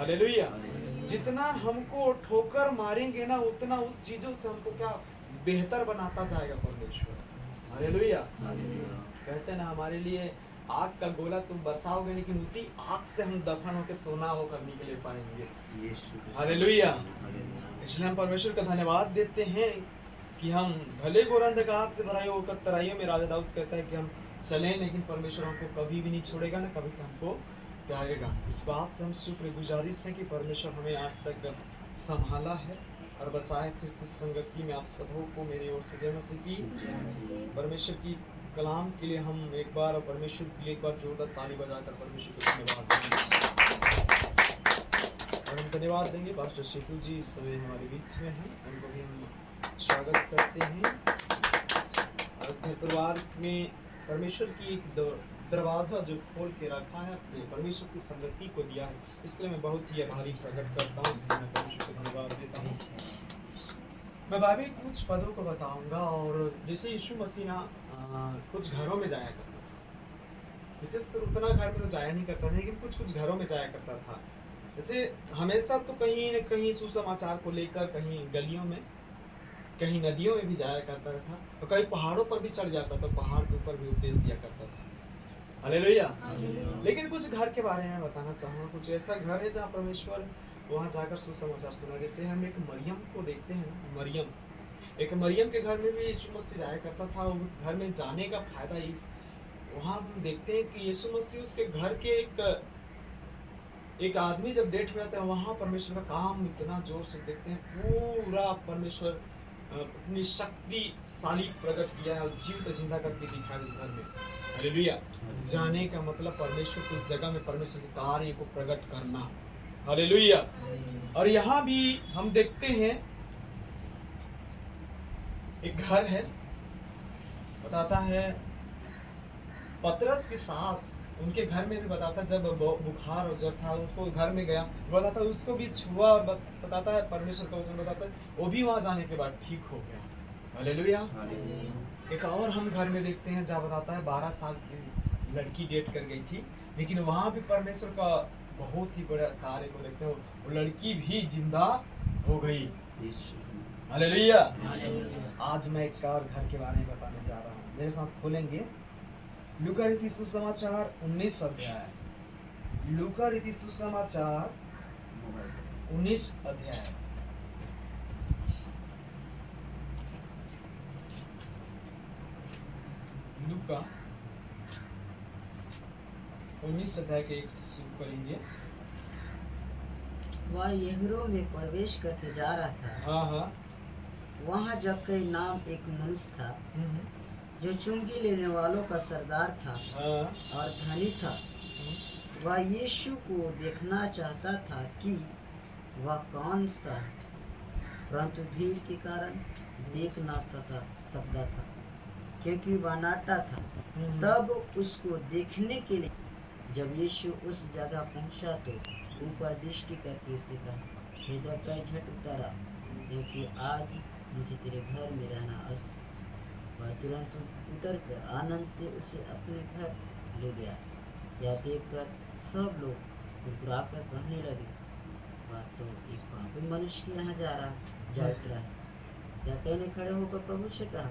Hallelujah. जितना हमको ठोकर मारेंगे ना उतना उस चीजों से हमको क्या बेहतर बनाता जाएगा परमेश्वर। हालेलुया। कहते हैं ना हमारे लिए आग का गोला तुम बरसाओगे लेकिन उसी आग से हम दफन होकर सोना होकर निकले पाएंगे। हालेलुया। इसलिए हम परमेश्वर का धन्यवाद देते हैं कि हम भले घोर अंधकार से भराई होकर तराइयों में, राजा दाऊद कहता है कि हम चलें लेकिन परमेश्वर हमको कभी भी नहीं छोड़ेगा ना कभी हमको त्यागेगा। इस बात से हम शुक्रगुजारिश है कि परमेश्वर हमें आज तक संभाला है और बचाए। फिर से संगति में आप सबों को मेरी ओर से जय मसीह की। परमेश्वर की कलाम के लिए हम एक बार और परमेश्वर के लिए एक बार जोरदार ताली बजाकर परमेश्वर को धन्यवाद देंगे। और हम धन्यवाद देंगे पास्टर शेखू जी इस समय हमारे बीच में हैं, उनको भी हम स्वागत करते हैं। अपने परिवार में परमेश्वर की एक दरवाज़ा जो खोल के रखा है, अपने परमेश्वर की संगति को दिया है, इसलिए मैं बहुत ही आभारी प्रकट करता हूँ। इसलिए मैं परमेश्वर को धन्यवाद देता हूँ। मैं बाइबल कुछ पदों को बताऊंगा और जैसे यीशु मसीह ना कुछ घरों में जाया करता था, विशेषकर उतना घर में तो जाया नहीं करता था लेकिन कुछ कुछ घरों में जाया करता था। जैसे हमेशा तो कहीं न कहीं सुसमाचार को लेकर कहीं गलियों में, कहीं नदियों में भी जाया करता था और कहीं पहाड़ों पर भी चढ़ जाता था, पहाड़ के ऊपर भी उपदेश दिया करता था। हालेलुया। लेकिन कुछ घर के बारे में बताना चाहूँगा। कुछ ऐसा घर है जहाँ परमेश्वर वहाँ जाकर सुसमाचार सुना। जैसे हम एक मरियम को देखते हैं, एक मरियम के घर में भी यीशु मसीह जाया करता था। उस घर में जाने का फायदा इस वहाँ हम देखते हैं कि यीशु मसीह उसके घर के एक आदमी जब डेट में आता है वहाँ परमेश्वर का काम इतना जोर से देखते हैं। पूरा परमेश्वर अपनी शक्तिशाली प्रकट किया है और जीवित जिंदा करके दिखाया उस घर में। हालेलुया। जाने का मतलब परमेश्वर की उस जगह में परमेश्वर के कार्य को प्रकट करना। हालेलुया। और यहाँ भी हम देखते हैं एक घर है, बताता है पतरस की सास उनके घर में भी बताता, जब बुखार और ज्वर था उनको घर में गया, बताता उसको भी छुआ, बताता है परमेश्वर का वचन बताता है वो भी वहाँ जाने के बाद ठीक हो गया। हालेलुया। एक और हम घर में देखते हैं जहाँ बताता है 12 साल की लड़की डेट कर गई थी लेकिन वहाँ भी परमेश्वर का बहुत ही बड़ा कार्य को देखते हैं, वो लड़की भी जिंदा हो गई। हालेलुया। आज मैं एक और घर के बारे में बताने जा रहा हूँ, मेरे साथ खोलेंगे लूका रीति सुसमाचार 19 अध्याय। लूका रीति सुसमाचार 19 अध्याय। लूका 19 अध्याय के 1 से शुरू करेंगे। वह यहूदा में प्रवेश करके जा रहा था। हाँ। वहाँ जक्कई नाम एक मनुष्य था जो चुंगी लेने वालों का सरदार था और धनी था। वह यीशु को देखना चाहता था कि वह कौन सा है, परंतु भीड़ के कारण देख ना सकता था क्योंकि वह नाटा था। तब उसको देखने के लिए जब यीशु उस जगह पहुंचा तो ऊपर दृष्टि करके उसे कहा, हे जक्कई झट उतरा, क्योंकि आज मुझे तेरे घर में रहना अवश्य। वह तुरंत उतर कर आनंद से उसे अपने घर ले गया। यह देखकर सब लोग मुस्कुराकर कहने लगे, वह तो एक पापी मनुष्य के यहाँ जा उतरा है। जक्कई ने खड़े होकर प्रभु से कहा,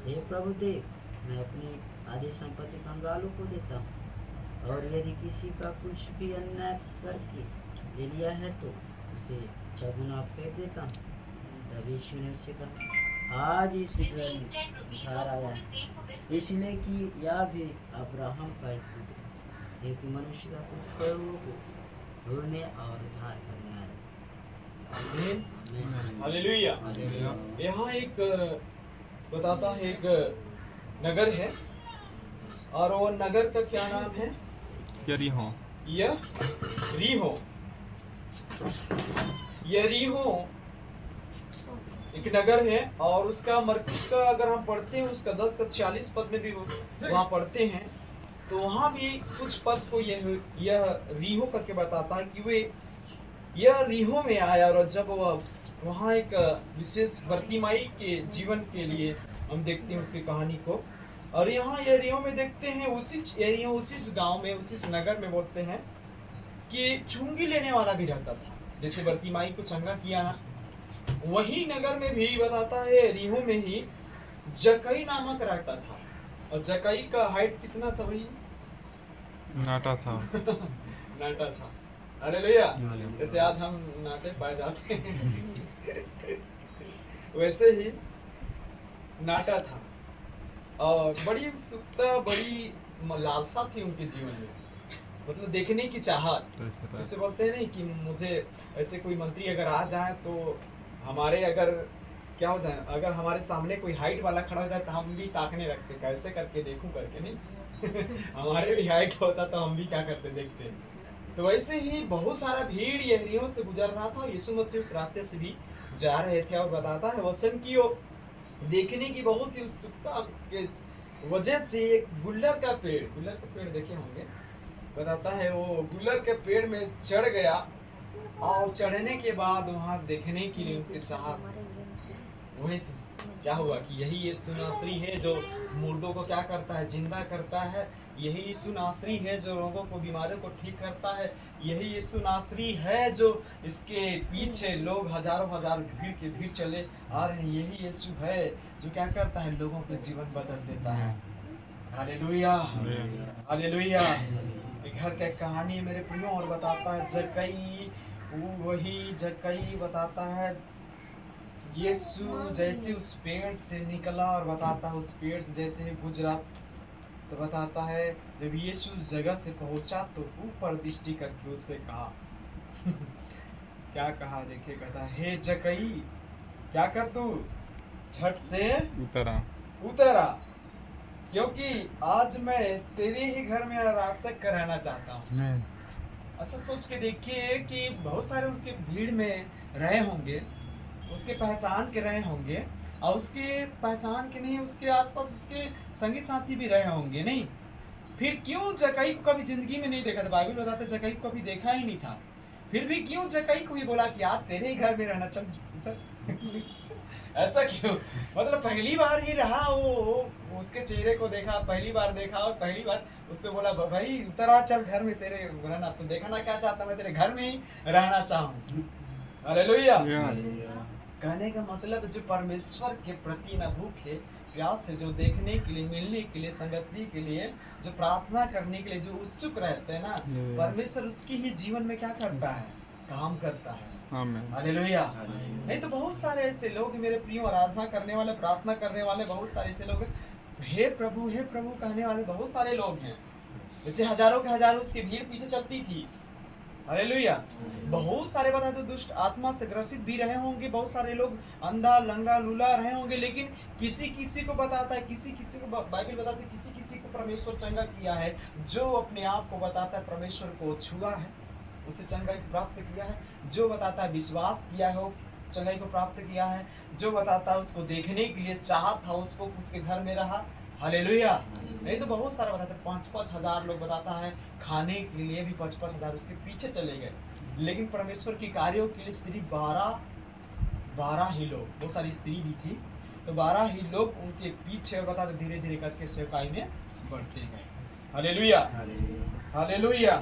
हे प्रभु देव, मैं अपनी आधी संपत्ति कंगालों को देता हूँ और यदि किसी का कुछ भी अन्याय करके ले लिया है तो उसे चौगुना फेंक देता हूँ। तब यीशु ने उसे कहा, आज इस घर में उद्धार आया है, इसलिए कि यह भी अब्राहम का एक पुत्र है, लेकिन मनुष्य का पुत्र करोड़ों को ढूंढने और उद्धार करने आया। हालेलुया। यहाँ एक बताता है एक नगर है और वो नगर का क्या नाम है? यरीहो एक नगर है और उसका मरकज का अगर हम पढ़ते हैं उसका 10 का 46 पद में भी वहाँ पढ़ते हैं तो वहाँ भी कुछ पद को यह रीहो करके बताता है कि वे यह रीहो में आया और जब वह वहाँ एक विशेष बर्तिमाई के जीवन के लिए हम देखते हैं उसकी कहानी को। और यहाँ यरीहो में देखते हैं उसी गांव में उसी नगर में बोलते हैं कि चुंगी लेने वाला भी रहता था, जैसे बरतिमाई को चंगा किया ना, वही नगर में भी बताता है एरीहो में ही जकई नामक रहता था। और जकई का हाइट कितना था भाई? नाटा था। नाटा था। हालेलुया। जैसे आज हम नाटे पाए जाते हैं वैसे ही नाटा था, और बड़ी उत्सुकता, बड़ी लालसा थी उनके जीवन में, मतलब देखने की चाहत। जैसे बोलते हैं नहीं कि मुझे ऐसे कोई मंत्री अगर आ जाए तो हमारे अगर क्या हो जाए, अगर हमारे सामने कोई हाइट वाला खड़ा हो जाए तो हम भी ताकने लगते, कैसे करके देखूं करके, नहीं हमारे भी हाइट होता तो हम भी क्या करते, देखते। तो वैसे ही बहुत सारा भीड़ यहरियों से गुजर रहा था, यीशु मसीह उस रास्ते से भी जा रहे थे। और बताता है वचन की वो देखने की बहुत ही उत्सुकता के वजह से एक गुल्लर का पेड़ देखे होंगे, बताता है वो गुल्लर के पेड़ में चढ़ गया, और चढ़ने के बाद वहां देखने के लिए उनके चाहत, वही क्या हुआ कि यही यीशु नासरी है जो मुर्दों को क्या करता है, जिंदा करता है। यही यीशु नासरी है जो लोगों को, बीमारियों को ठीक करता है। यही यीशु नासरी है जो इसके पीछे लोग हजारों हजार भीड़ चले आ रहे हैं। यही यीशु है जो क्या करता है, लोगों के जीवन बदल देता है। Hallelujah, hallelujah. घर का कहानी है मेरे प्रियो, और बताता है जकई, वही जकई बताता है यीशु जैसे उस पेड़ से निकला, और बताता है उस पेड़ से जैसे ही गुजरा, तो बताता है जब यीशु उस जगह से पहुंचा तो ऊपर दृष्टि करके उससे कहा क्या कहा, देखिए, कहता हे जकई क्या कर, तू झट से उतरा क्योंकि आज मैं तेरे ही घर में आरासक रहना चाहता हूँ। अच्छा सोच के देखिए कि बहुत सारे उसके भीड़ में रहे होंगे, उसके पहचान के रहे होंगे, और उसके पहचान के नहीं, उसके आसपास उसके संगी साथी भी रहे होंगे, नहीं? फिर क्यों जकई को कभी जिंदगी में नहीं देखा था? बाइबल बताते जकई को कभी देखा ही नहीं था, फिर भी क्यों जकई को ही बोला कि आज तेरे ही घर में रहना, चल ऐसा क्यों? मतलब पहली बार ही रहा वो उसके चेहरे को देखा, पहली बार देखा, और पहली बार उससे बोला भाई उतरा, चल घर में तेरे रहना, तो देखना क्या चाहता, मैं तेरे घर में ही रहना चाहूँ। हालेलुया। कहने का मतलब जो परमेश्वर के प्रति न भूखे प्यास से, जो देखने के लिए, मिलने के लिए, संगति के लिए, जो प्रार्थना करने के लिए जो उत्सुक रहते हैं ना, परमेश्वर उसकी ही जीवन में क्या करता है, काम करता है। हालेलुया। नहीं तो बहुत सारे ऐसे लोग मेरे प्रियो, आराधना करने वाले, प्रार्थना करने वाले बहुत सारे ऐसे लोग, हे प्रभु कहने वाले बहुत सारे लोग हैं, जैसे हजारों के हजारों उसकी भीड़ पीछे चलती थी। हालेलुया। बहुत सारे बताते तो दुष्ट आत्मा से ग्रसित भी रहे होंगे, बहुत सारे लोग अंधा लंगड़ा लूला रहे होंगे, लेकिन किसी किसी को बताता है, किसी किसी को बाइबल बताते, किसी किसी को परमेश्वर चंगा किया है। जो अपने आप को बताता है परमेश्वर को छुआ है, उसे चंगाई को प्राप्त किया है। जो बताता है विश्वास किया है, वो चंगाई को प्राप्त किया है। जो बताता है उसको देखने के लिए चाहत था, उसको उसके घर में रहा। हालेलुया। नहीं तो बहुत सारा बताता है, 5-5 हजार लोग बताता है, खाने के लिए भी 5-5 हजार उसके पीछे चले गए, लेकिन परमेश्वर के कार्यों के लिए सिर्फ 12 ही लोग, बहुत सारी स्त्री भी थी, तो 12 ही लोग उनके पीछे बताते धीरे धीरे करके सेवकाई में बढ़ते गए। Hallelujah, hallelujah.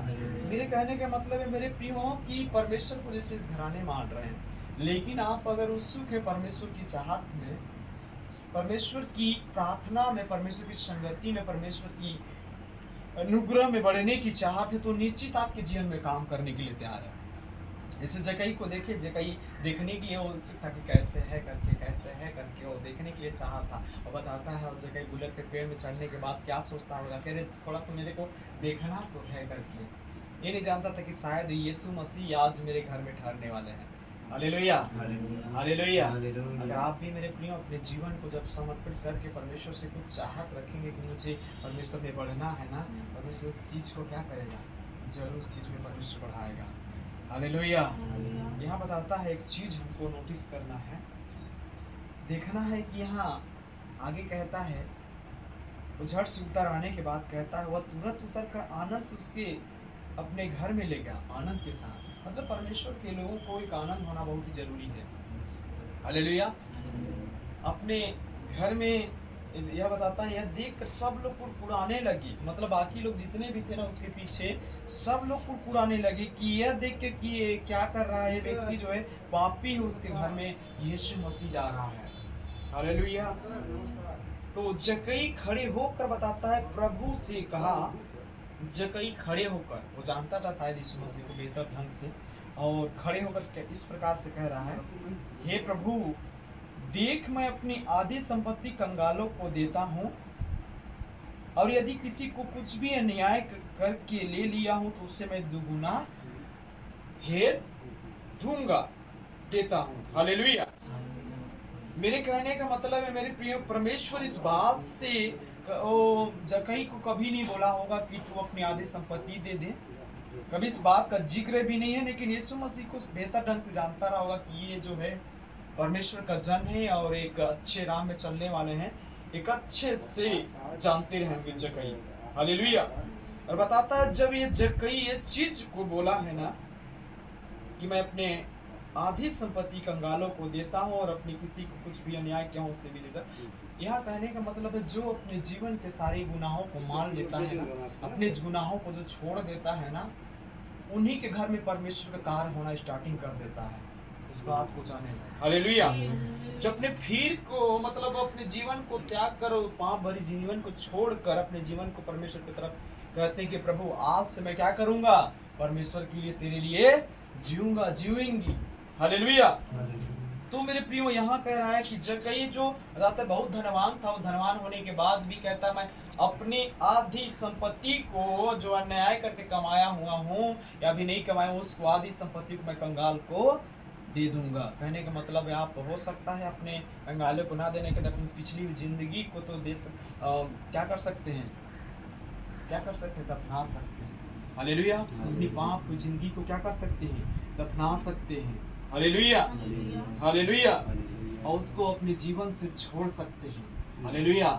मेरे कहने का मतलब है मेरे प्रियो कि परमेश्वर को जैसे इस घराने मान रहे हैं, लेकिन आप अगर उत्सुक है परमेश्वर की चाहत में, परमेश्वर की प्रार्थना में, परमेश्वर की संगति में, परमेश्वर की अनुग्रह में बढ़ने की चाहत है, तो निश्चित आपके जीवन में काम करने के लिए तैयार है। जैसे जकई को देखे, जकई देखने के लिए वो उत्सुक था कि कैसे है करके वो देखने के लिए चाहा था, और बताता है। और जकई गुलर के पेड़ में चढ़ने के बाद क्या सोचता होगा, कह रहे थोड़ा सा मेरे को देखना तो है करके। ये नहीं जानता था कि शायद यीशु मसीह आज मेरे घर में ठहरने वाले हैं। Hallelujah, hallelujah. अगर आप भी मेरे प्रियो अपने जीवन को जब समर्पित करके परमेश्वर से कुछ चाहत रखेंगे कि मुझे परमेश्वर में बढ़ना है ना, परमेश्वर उस चीज़ को क्या करेगा, जरूर उस चीज़ में परमेश्वर बढ़ाएगा। हालेलुया। यहाँ बताता है एक चीज़ हमको नोटिस करना है, देखना है कि यहाँ आगे कहता है वो झट से उतर आने के बाद कहता है वह तुरंत उतर कर आनंद से उसके अपने घर में ले गया, आनंद के साथ। मतलब परमेश्वर के लोगों को एक आनंद होना बहुत ही जरूरी है। हालेलुया। अपने घर में यह बताता है, यह देखकर सब लोग कुड़कुड़ाने लगे, मतलब बाकी लोग जितने भी थे ना उसके पीछे, सब लोग कुड़कुड़ाने लगे कि यह देख के कि ये क्या कर रहा है, व्यक्ति जो है पापी है, उसके घर में यीशु मसीह जा रहा है। हालेलुया। तो जक्कई खड़े होकर बताता है, प्रभु से कहा, जक्कई खड़े होकर, वो जानता था शायद यीशु मसीह को बेहतर ढंग से, और खड़े होकर इस प्रकार से कह रहा है, हे प्रभु देख, मैं अपनी आधी संपत्ति कंगालों को देता हूँ, और यदि किसी को कुछ भी अन्याय करके ले लिया हूँ तो उससे मैं दुगुना हेर दूंगा, देता हूँ। हालेलुया। मेरे कहने का मतलब है मेरे प्रिय, परमेश्वर इस बात से जक्कई को कभी नहीं बोला होगा कि तू अपनी आधी संपत्ति दे दे, कभी इस बात का जिक्र भी नहीं है, लेकिन यीशु मसीह को बेहतर ढंग से जानता रहा होगा कि ये जो है परमेश्वर का जन है और एक अच्छे राह में चलने वाले हैं, एक अच्छे से जानते रहेंगे जक्कई। हालेलुया। और बताता है, जब ये जक्कई ये चीज को बोला है ना कि मैं अपने आधी संपत्ति कंगालों को देता हूँ और अपनी किसी को कुछ भी अन्याय किया हूँ उससे भी देता, यहाँ कहने का मतलब है जो अपने जीवन के सारे गुनाहों को मान लेता है ना, अपने गुनाहों को जो छोड़ देता है ना, उन्हीं के घर में परमेश्वर का कार्य होना स्टार्टिंग कर देता है। इस बात को जाने लो। हालेलुया। जो अपने फिर को मतलब अपने जीवन को त्याग कर, पाप भरी जीवन को छोड़कर अपने जीवन को परमेश्वर की तरफ कहते हैं कि प्रभु आज से मैं क्या करूंगा, परमेश्वर के लिए, तेरे लिए जीऊंगा, जीवेंगी। हालेलुया। तो मेरे प्रियो यहाँ कह रहा है कि जक्कई जो बताता है बहुत धनवान था, वो धनवान होने के बाद भी कहता मैं अपनी आधी संपत्ति को जो अन्याय करके कमाया हुआ हूँ या भी नहीं कमाया हूँ, उसको आधी संपत्ति को मैं कंगाल को दे दूंगा। कहने का मतलब है आप हो सकता है अपने कंगालों को ना देने के अपनी पिछली जिंदगी को तो क्या कर सकते हैं, क्या कर सकते हैं, दफना सकते हैं। हालेलुया। अपनी पाप की जिंदगी को क्या कर सकते हैं, दफना सकते हैं। Hallelujah, hallelujah. और उसको अपने जीवन से छोड़ सकते हैं। हालेलुया।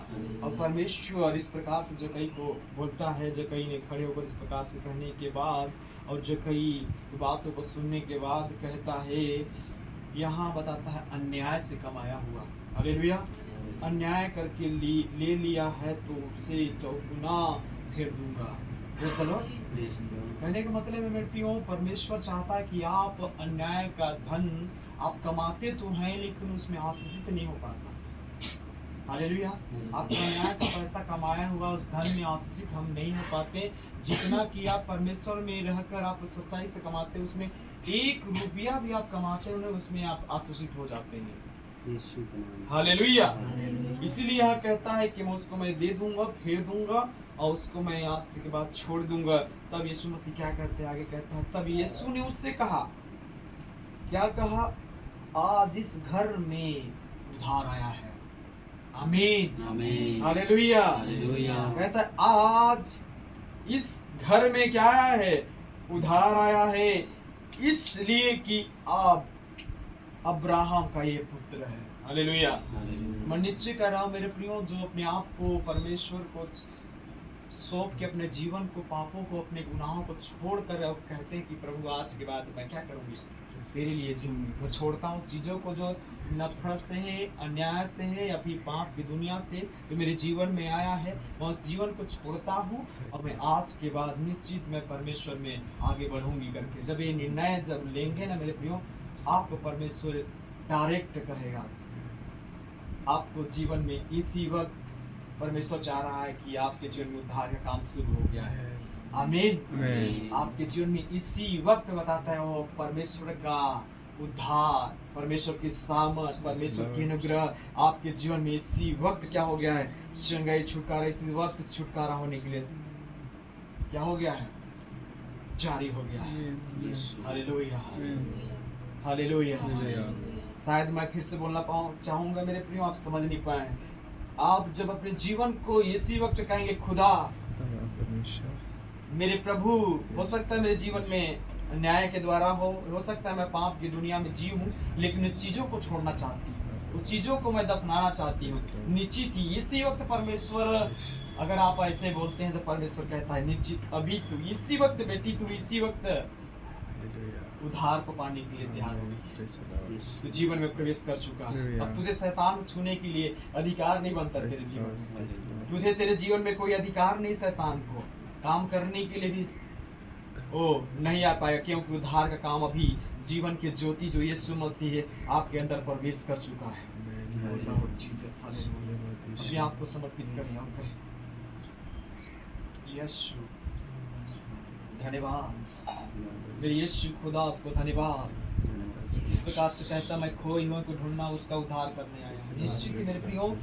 और परमेश्वर इस प्रकार से जक्कई को बोलता है, जक्कई ने खड़े होकर इस प्रकार से कहने के बाद और जक्कई बातों को सुनने के बाद कहता है, यहाँ बताता है अन्याय से कमाया हुआ, हालेलुया, अन्याय करके ले लिया है तो उसे चौगुना फिर दूंगा। कहने का मतलब है मेरे प्रियो, परमेश्वर चाहता है कि आप अन्याय का धन आप कमाते तो हैं लेकिन उसमें आशीषित नहीं हो पाता। हालेलुया। आप अन्याय का पैसा कमाया हुआ उस धन में आशीषित हम नहीं हो पाते। जितना कि आप परमेश्वर में रहकर आप सच्चाई से कमाते हैं उसमें एक रुपया भी आप कमाते हो उसमें आप आशीषित हो जाते हैं। हालेलुया। इसीलिए यहाँ कहता है कि मैं उसको मैं दे दूंगा, फेर दूंगा और उसको मैं आज के बाद छोड़ दूंगा। तब यीशु मसीह क्या कहते हैं, आगे कहता है, तब यीशु ने उससे कहा, क्या कहा, आज इस घर में उधार आया है। आमीन, आमीन, हालेलुया, हालेलुया। कहता है आज इस घर में क्या आया है, उधार आया है, इसलिए कि आप अब्राहम का ये पुत्र है। हालेलुया। मैं निश्चय कर रहा हूँ मेरे प्रियो, जो अपने आप को परमेश्वर को सौंप के अपने जीवन को, पापों को, अपने गुनाहों को छोड़ कर अब कहते हैं कि प्रभु आज के बाद मैं क्या करूँगी, तेरे लिए जीऊंगी। मैं छोड़ता हूँ चीज़ों को जो नफरत से है, अन्याय से है या फिर पाप की दुनिया से जो मेरे जीवन में आया है, मैं उस जीवन को छोड़ता हूँ और मैं आज के बाद निश्चित मैं परमेश्वर में आगे बढ़ूंगी करके जब ये निर्णय जब लेंगे ना मेरे प्रियो, आपको परमेश्वर डायरेक्ट करेगा। आपको जीवन में इसी वक्त परमेश्वर चाह रहा है कि आपके जीवन में उद्धार का काम शुरू हो गया है। आमीन। आपके जीवन में इसी वक्त बताता है वो परमेश्वर का उद्धार, परमेश्वर की सामर्थ, परमेश्वर की अनुग्रह आपके जीवन में इसी वक्त क्या हो गया है, चंगाई, छुटकारा इसी वक्त छुटकारा होने के लिए क्या हो गया है, जारी हो गया है। Hallelujah, hallelujah. शायद मैं फिर से बोलना चाहूंगा मेरे प्रियो, आप समझ नहीं पाए। आप जब अपने जीवन को इसी वक्त कहेंगे, खुदा मेरे प्रभु, हो सकता है मेरे जीवन में न्याय के द्वारा हो सकता है मैं पाप की दुनिया में जी हूँ, लेकिन उस चीज़ों को छोड़ना चाहती हूँ, उस चीज़ों को मैं दफनाना चाहती हूँ। निश्चित ही इसी वक्त परमेश्वर, अगर आप ऐसे बोलते हैं तो परमेश्वर कहता है निश्चित अभी तू इसी वक्त बेटी, तू इसी वक्त उद्धार को पाने के लिए तैयार हो गई, तू जीवन में प्रवेश कर चुका है। अब तुझे शैतान छूने के लिए अधिकार नहीं बनता तेरे जीवन में, तुझे तेरे जीवन में कोई अधिकार नहीं शैतान को काम करने के लिए भी नहीं आ पाएगा, क्योंकि उद्धार का काम अभी जीवन की ज्योति जो यीशु मसीह है आपके अंदर प्रवेश कर चुका है। अभी आपको समर्पित करें, हम कहें यीशु धन्यवाद, मेरे यीशु खुदा आपको धन्यवाद। इस प्रकार से कहता मैं खोई हुआ को ढूंढना उसका उद्धार करने आया हूं। यीशु के मेरे प्रियो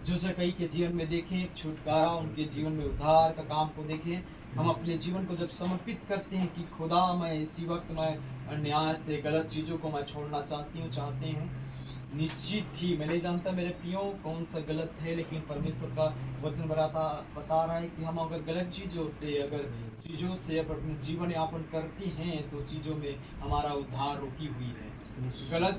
जो जकई के जीवन में देखें छुटकारा, उनके जीवन में उद्धार का काम को देखें। हम अपने जीवन को जब समर्पित करते हैं कि खुदा मैं इसी वक्त मैं अन्याय से गलत चीज़ों को मैं छोड़ना चाहते हैं, निश्चित ही मैं नहीं जानता मेरे प्रियो कौन सा गलत है, लेकिन परमेश्वर का वचन बता रहा है कि हम अगर गलत चीज़ों से अपने जीवन यापन करते हैं तो चीज़ों में हमारा उद्धार रुकी हुई है। गलत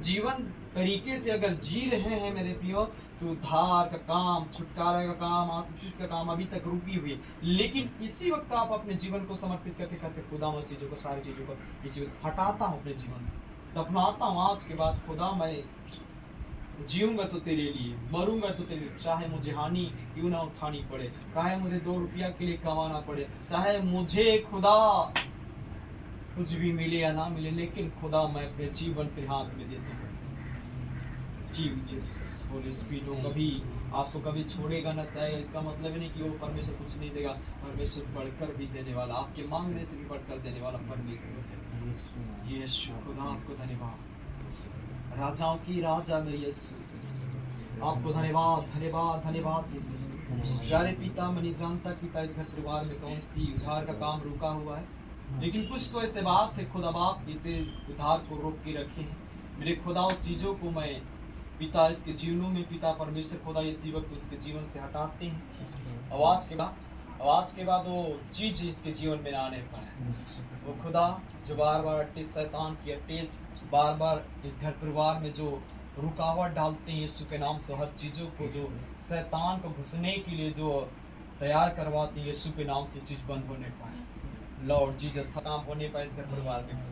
जीवन तरीके से अगर जी रहे हैं मेरे प्रियो तो उद्धार का काम, छुटकारा का काम, आशीष का काम अभी तक रुकी हुई है। लेकिन इसी वक्त आप अपने जीवन को समर्पित करके कहते खुदा मैं चीज़ों को, सारी चीज़ों को इसी वक्त हटाता हूँ अपने जीवन से, दफनाता हूँ। आज के बाद खुदा मैं जीऊंगा तो तेरे लिए, मरूंगा तो तेरे लिए, चाहे मुझे हानि क्यों ना उठानी पड़े, चाहे मुझे 2 रुपया के लिए कमाना पड़े, चाहे मुझे खुदा कुछ भी मिले या ना मिले, लेकिन खुदा मैं अपने जीवन के हाथ में देता हूँ। होली स्पिरिट वो कभी आपको कभी छोड़ेगा न तय, इसका मतलब नहीं कि वो परमेश्वर कुछ नहीं देगा, परमेश्वर बढ़कर भी देने वाला, आपके मांगने से भी बढ़कर देने वाला परमेश्वर है। यीशु खुदा आपको धन्यवाद, राजाओं की राजा मेरे यीशु आपको धन्यवाद धन्यवाद धन्यवाद देते हैं। प्यारे पिता मैं नहीं जानता पिता इस घर परिवार में कौन सी उद्धार का काम रुका हुआ है, लेकिन कुछ तो ऐसे बात है खुदा बाप इसे उद्धार को रोक के रखे हैं। मेरे खुदा उस चीज़ों को मैं पिता इसके जीवनों में पिता परमेश्वर खुदा इसी वक्त उसके जीवन से हटाते हैं। आवाज़ के बाद वो चीज़ इसके जीवन में आने पाए, वो खुदा जो बार बार अट्टेज शैतान की अट्टेज बार बार इस घर परिवार में जो रुकावट डालते हैं यीशु के नाम से, हर चीज़ों को जो शैतान को घुसने के लिए जो तैयार करवाते हैं यीशु के नाम से चीज़ बंद होने पाए। लॉर्ड जीसस काम होने पाए इस घर परिवार में,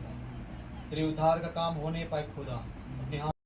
तेरे उद्धार का काम होने पाए खुदा अपने